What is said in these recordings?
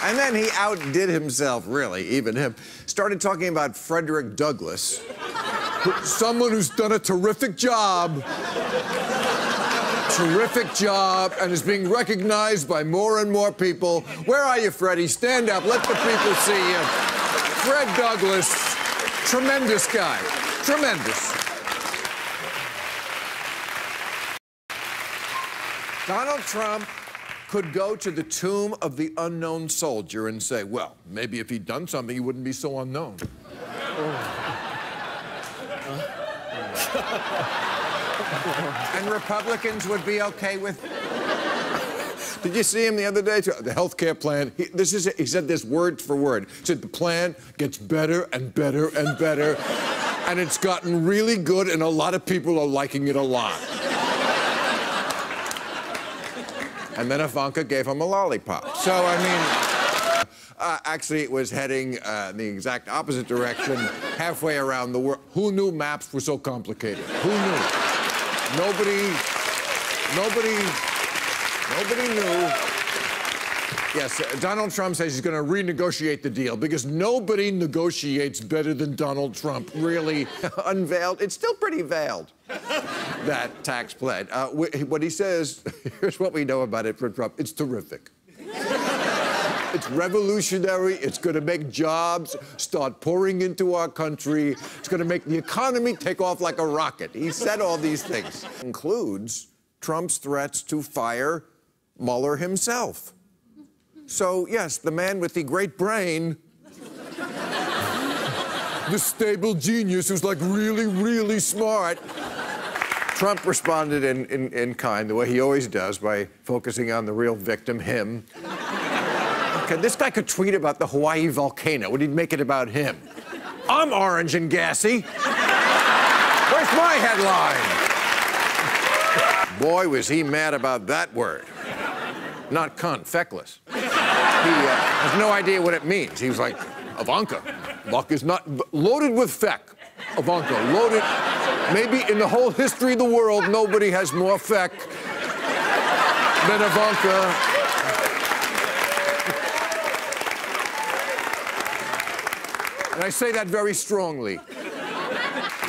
And then he outdid himself, really, even him. Started talking about Frederick Douglass, someone who's done a terrific job. Terrific job, and is being recognized by more and more people. Where are you, Freddie? Stand up. Let the people see you. Fred Douglass, tremendous guy. Tremendous. Donald Trump could go to the tomb of the unknown soldier and say, well, maybe if he'd done something, he wouldn't be so unknown. And Republicans would be okay with... Did you see him the other day? The health care plan. He said this word for word. He said the plan gets better and better and better, and it's gotten really good, and a lot of people are liking it a lot. And then Ivanka gave him a lollipop. So, I mean, actually, it was heading in the exact opposite direction, halfway around the world. Who knew maps were so complicated? Who knew? Nobody knew. Yes, Donald Trump says he's going to renegotiate the deal because nobody negotiates better than Donald Trump. Really unveiled. It's still pretty veiled, that tax plan. What he says, here's what we know about it for Trump. It's terrific. It's revolutionary. It's going to make jobs start pouring into our country. It's going to make the economy take off like a rocket. He said all these things. Includes Trump's threats to fire Mueller himself. So, yes, the man with the great brain, the stable genius who's like really, really smart. Trump responded in kind, the way he always does, by focusing on the real victim, him. Okay, this guy could tweet about the Hawaii volcano. Would he make it about him? I'm orange and gassy. Where's my headline? Boy, was he mad about that word. Not cunt, feckless. He has no idea what it means. He was like, Ivanka. Buck is not loaded with feck. Ivanka, loaded. Maybe in the whole history of the world, nobody has more feck than Ivanka. And I say that very strongly.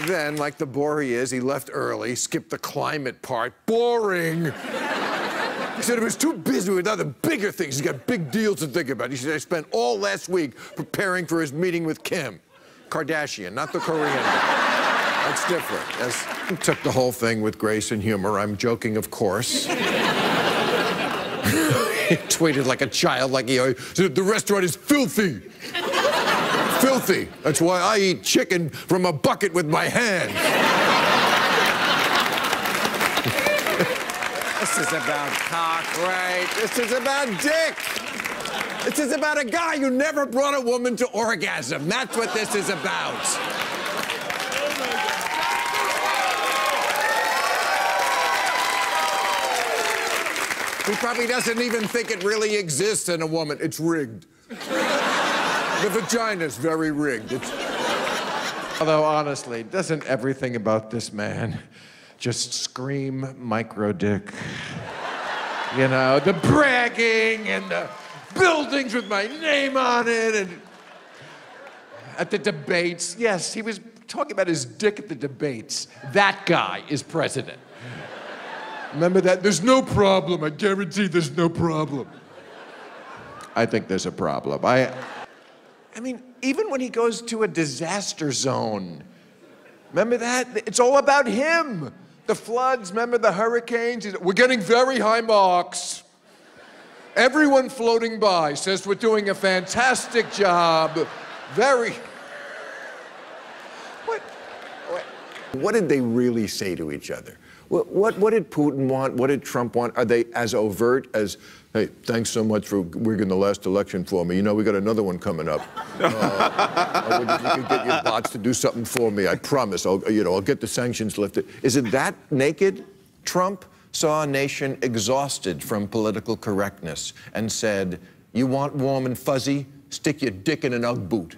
Then, like the bore he is, he left early, skipped the climate part. Boring. He said he was too busy with other bigger things. He's got big deals to think about. He said, I spent all last week preparing for his meeting with Kim Kardashian, not the Korean guy. That's different. Yes. He took the whole thing with grace and humor. I'm joking, of course. He tweeted like a child, like he always said, the restaurant is filthy. Filthy. That's why I eat chicken from a bucket with my hands. This is about cock, right? This is about dick. This is about a guy who never brought a woman to orgasm. That's what this is about. He probably doesn't even think it really exists in a woman. It's rigged. The vagina's very rigged. Although, honestly, doesn't everything about this man just scream micro-dick? You know, the bragging and the buildings with my name on it, and at the debates. Yes, he was talking about his dick at the debates. That guy is president. Remember that? There's no problem. I guarantee there's no problem. I think there's a problem. I mean, even when he goes to a disaster zone, remember that? It's all about him. The floods, remember the hurricanes? We're getting very high marks. Everyone floating by says we're doing a fantastic job. Very... What did they really say to each other? What did Putin want? What did Trump want? Are they as overt as, hey, thanks so much for rigging the last election for me. You know, we got another one coming up. You could get your bots to do something for me. I promise. I'll get the sanctions lifted. Is it that naked? Trump saw a nation exhausted from political correctness and said, you want warm and fuzzy? Stick your dick in an Ugg boot.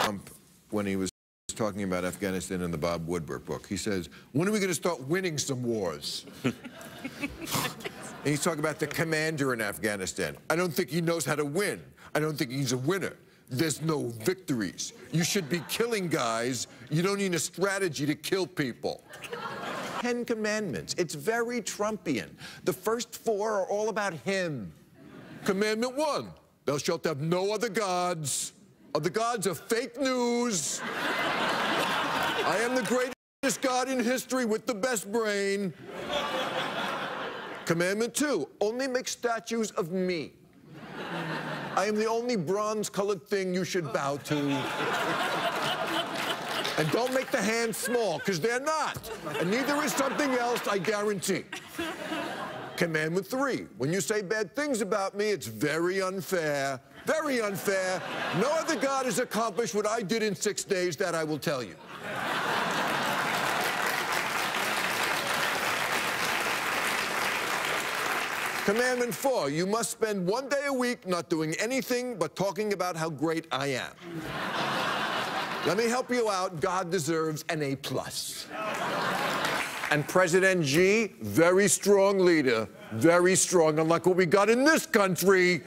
Trump, when he was talking about Afghanistan in the Bob Woodward book, he says, when are we going to start winning some wars? And he's talking about the commander in Afghanistan. I don't think he knows how to win. I don't think he's a winner. There's no victories. You should be killing guys. You don't need a strategy to kill people. 10 Commandments. It's very Trumpian. The first 4 are all about him. Commandment 1, thou shalt have no other gods. Other gods are fake news. I am the greatest God in history with the best brain. Commandment 2, only make statues of me. I am the only bronze-colored thing you should bow to. And don't make the hands small, because they're not. And neither is something else, I guarantee. Commandment 3, when you say bad things about me, it's very unfair. Very unfair. No other God has accomplished what I did in 6 days, that I will tell you. Commandment 4, you must spend 1 day a week not doing anything but talking about how great I am. Let me help you out. God deserves an A+. And President Xi, very strong leader, very strong, unlike what we got in this country.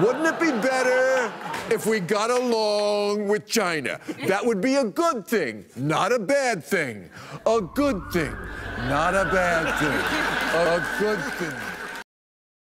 Wouldn't it be better if we got along with China? That would be a good thing, not a bad thing. A good thing, not a bad thing. A good thing.